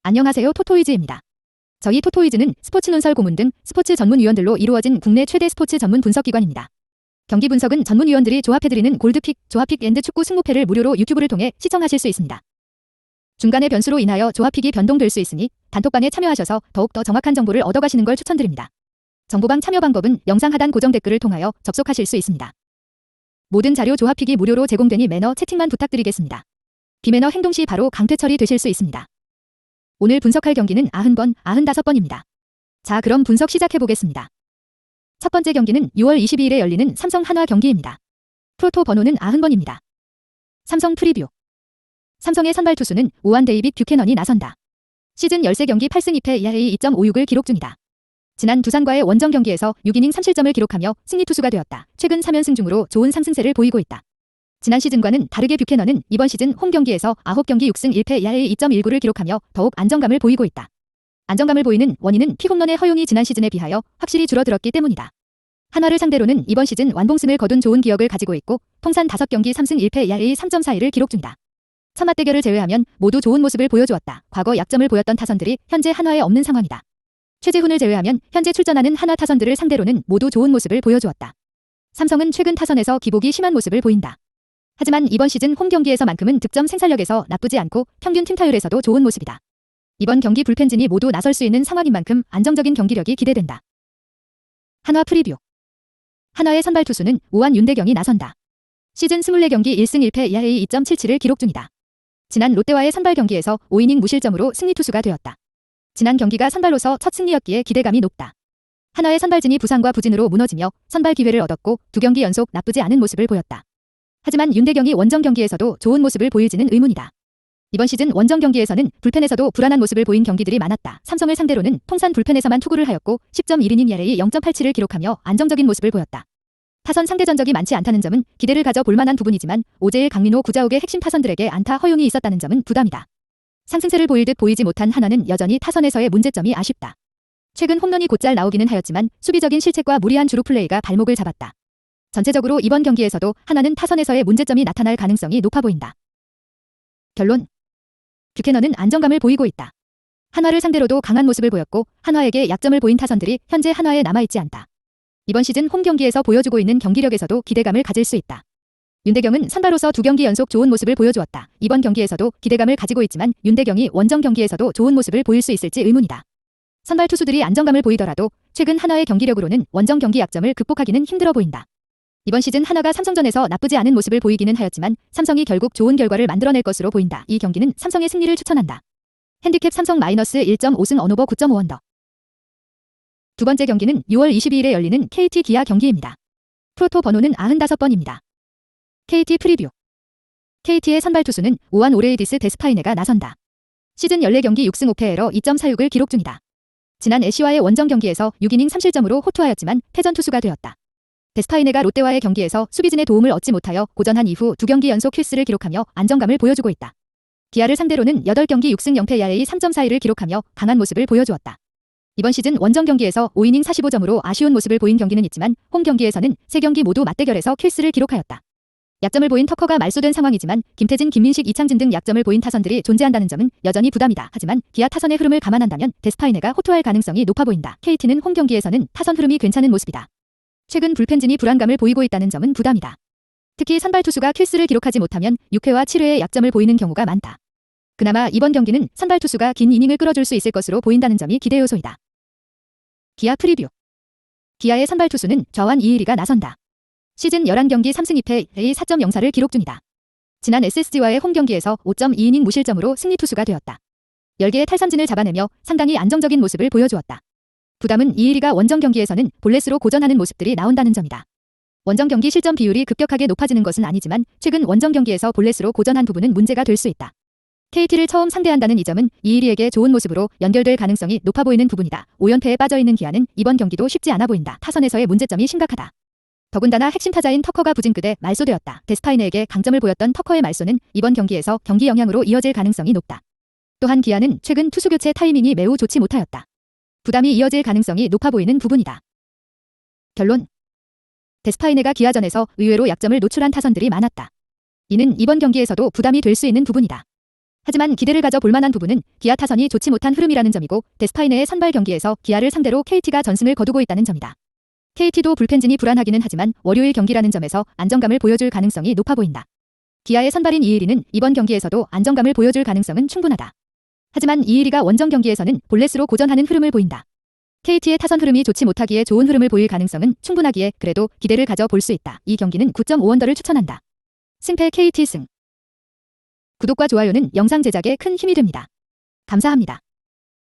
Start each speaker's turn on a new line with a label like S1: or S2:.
S1: 안녕하세요. 토토이즈입니다. 저희 토토이즈는 스포츠 논설 고문 등 스포츠 전문위원들로 이루어진 국내 최대 스포츠 전문 분석기관입니다. 경기 분석은 전문위원들이 조합해드리는 골드픽, 조합픽 앤드 축구 승무패를 무료로 유튜브를 통해 시청하실 수 있습니다. 중간의 변수로 인하여 조합픽이 변동될 수 있으니 단톡방에 참여하셔서 더욱더 정확한 정보를 얻어가시는 걸 추천드립니다. 정보방 참여 방법은 영상 하단 고정 댓글을 통하여 접속하실 수 있습니다. 모든 자료 조합픽이 무료로 제공되니 매너 채팅만 부탁드리겠습니다. 비매너 행동 시 바로 강퇴 처리되실 수 있습니다. 오늘 분석할 경기는 90번, 95번입니다. 자, 그럼 분석 시작해보겠습니다. 첫 번째 경기는 6월 22일에 열리는 삼성 한화 경기입니다. 프로토 번호는 90번입니다. 삼성 프리뷰. 삼성의 선발 투수는 오한 데이빗 뷰캐넌이 나선다. 시즌 13경기 8승 2패 ERA 2.56을 기록 중이다. 지난 두산과의 원정 경기에서 6이닝 3실점을 기록하며 승리 투수가 되었다. 최근 3연승 중으로 좋은 상승세를 보이고 있다. 지난 시즌과는 다르게 뷰캐넌은 이번 시즌 홈 경기에서 9경기 6승 1패 ERA 2.19를 기록하며 더욱 안정감을 보이고 있다. 안정감을 보이는 원인은 피홈런의 허용이 지난 시즌에 비하여 확실히 줄어들었기 때문이다. 한화를 상대로는 이번 시즌 완봉승을 거둔 좋은 기억을 가지고 있고 통산 5경기 3승 1패 ERA 3.42를 기록 중이다. 첫 맞대결을 제외하면 모두 좋은 모습을 보여주었다. 과거 약점을 보였던 타선들이 현재 한화에 없는 상황이다. 최재훈을 제외하면 현재 출전하는 한화 타선들을 상대로는 모두 좋은 모습을 보여주었다. 삼성은 최근 타선에서 기복이 심한 모습을 보인다. 하지만 이번 시즌 홈 경기에서만큼은 득점 생산력에서 나쁘지 않고 평균 팀 타율에서도 좋은 모습이다. 이번 경기 불펜진이 모두 나설 수 있는 상황인 만큼 안정적인 경기력이 기대된다. 한화 프리뷰. 한화의 선발 투수는 오한 윤대경이 나선다. 시즌 24경기 1승 1패 ERA 2.77을 기록 중이다. 지난 롯데와의 선발 경기에서 5이닝 무실점으로 승리 투수가 되었다. 지난 경기가 선발로서 첫 승리였기에 기대감이 높다. 한화의 선발진이 부상과 부진으로 무너지며 선발 기회를 얻었고 2경기 연속 나쁘지 않은 모습을 보였다. 하지만 윤대경이 원정 경기에서도 좋은 모습을 보일지는 의문이다. 이번 시즌 원정 경기에서는 불펜에서도 불안한 모습을 보인 경기들이 많았다. 삼성을 상대로는 통산 불펜에서만 투구를 하였고 10.1이닝 ERA 0.87을 기록하며 안정적인 모습을 보였다. 타선 상대 전적이 많지 않다는 점은 기대를 가져 볼만한 부분이지만 오재일, 강민호, 구자욱의 핵심 타선들에게 안타 허용이 있었다는 점은 부담이다. 상승세를 보일 듯 보이지 못한 한화는 여전히 타선에서의 문제점이 아쉽다. 최근 홈런이 곧잘 나오기는 하였지만 수비적인 실책과 무리한 주루 플레이가 발목을 잡았다. 전체적으로 이번 경기에서도 한화는 타선에서의 문제점이 나타날 가능성이 높아 보인다. 결론. 뷰캐넌은 안정감을 보이고 있다. 한화를 상대로도 강한 모습을 보였고 한화에게 약점을 보인 타선들이 현재 한화에 남아있지 않다. 이번 시즌 홈 경기에서 보여주고 있는 경기력에서도 기대감을 가질 수 있다. 윤대경은 선발로서 2경기 연속 좋은 모습을 보여주었다. 이번 경기에서도 기대감을 가지고 있지만 윤대경이 원정 경기에서도 좋은 모습을 보일 수 있을지 의문이다. 선발 투수들이 안정감을 보이더라도 최근 한화의 경기력으로는 원정 경기 약점을 극복하기는 힘들어 보인다. 이번 시즌 한화가 삼성전에서 나쁘지 않은 모습을 보이기는 하였지만 삼성이 결국 좋은 결과를 만들어낼 것으로 보인다. 이 경기는 삼성의 승리를 추천한다. 핸디캡 삼성 -1.5승 언오버 9.5 언더. 두 번째 경기는 6월 22일에 열리는 KT 기아 경기입니다. 프로토 번호는 95번입니다. KT 프리뷰. KT의 선발 투수는 오한 오레이디스 데스파이네가 나선다. 시즌 14경기 6승 5패 에러 2.46을 기록 중이다. 지난 애쉬와의 원정 경기에서 6이닝 3실점으로 호투하였지만 패전 투수가 되었다. 데스파이네가 롯데와의 경기에서 수비진의 도움을 얻지 못하여 고전한 이후 2경기 연속 힐스를 기록하며 안정감을 보여주고 있다. 기아를 상대로는 8경기 6승 0패 ERA 3.41을 기록하며 강한 모습을 보여주었다. 이번 시즌 원정 경기에서 5이닝 45점으로 아쉬운 모습을 보인 경기는 있지만 홈 경기에서는 3경기 모두 맞대결에서 킬스를 기록하였다. 약점을 보인 터커가 말소된 상황이지만 김태진, 김민식, 이창진 등 약점을 보인 타선들이 존재한다는 점은 여전히 부담이다. 하지만 기아 타선의 흐름을 감안한다면 데스파이네가 호투할 가능성이 높아 보인다. KT는 홈 경기에서는 타선 흐름이 괜찮은 모습이다. 최근 불펜진이 불안감을 보이고 있다는 점은 부담이다. 특히 선발 투수가 킬스를 기록하지 못하면 6회와 7회에 약점을 보이는 경우가 많다. 그나마 이번 경기는 선발 투수가 긴 이닝을 끌어줄 수 있을 것으로 보인다는 점이 기대 요소이다. 기아 프리뷰. 기아의 선발 투수는 좌완 이의리가 나선다. 시즌 11경기 3승 2패 ERA 4.04를 기록 중이다. 지난 SSG와의 홈 경기에서 5.2이닝 무실점으로 승리 투수가 되었다. 10개의 탈삼진을 잡아내며 상당히 안정적인 모습을 보여주었다. 부담은 이의리가 원정 경기에서는 볼넷으로 고전하는 모습들이 나온다는 점이다. 원정 경기 실점 비율이 급격하게 높아지는 것은 아니지만 최근 원정 경기에서 볼넷으로 고전한 부분은 문제가 될 수 있다. KT를 처음 상대한다는 이 점은 이의리에게 좋은 모습으로 연결될 가능성이 높아 보이는 부분이다. 5연패에 빠져있는 기아는 이번 경기도 쉽지 않아 보인다. 타선에서의 문제점이 심각하다. 더군다나 핵심 타자인 터커가 부진 끝에 말소되었다. 데스파이네에게 강점을 보였던 터커의 말소는 이번 경기에서 경기 영향으로 이어질 가능성이 높다. 또한 기아는 최근 투수 교체 타이밍이 매우 좋지 못하였다. 부담이 이어질 가능성이 높아 보이는 부분이다. 결론. 데스파이네가 기아전에서 의외로 약점을 노출한 타선들이 많았다. 이는 이번 경기에서도 부담이 될 수 있는 부분이다. 하지만 기대를 가져 볼만한 부분은 기아 타선이 좋지 못한 흐름이라는 점이고 데스파이네의 선발 경기에서 기아를 상대로 KT가 전승을 거두고 있다는 점이다. KT도 불펜진이 불안하기는 하지만 월요일 경기라는 점에서 안정감을 보여줄 가능성이 높아 보인다. 기아의 선발인 이의리는 이번 경기에서도 안정감을 보여줄 가능성은 충분하다. 하지만 이의리가 원정 경기에서는 볼넷으로 고전하는 흐름을 보인다. KT의 타선 흐름이 좋지 못하기에 좋은 흐름을 보일 가능성은 충분하기에 그래도 기대를 가져 볼 수 있다. 이 경기는 9.5언더를 추천한다. 승패 KT 승. 구독과 좋아요는 영상 제작에 큰 힘이 됩니다. 감사합니다.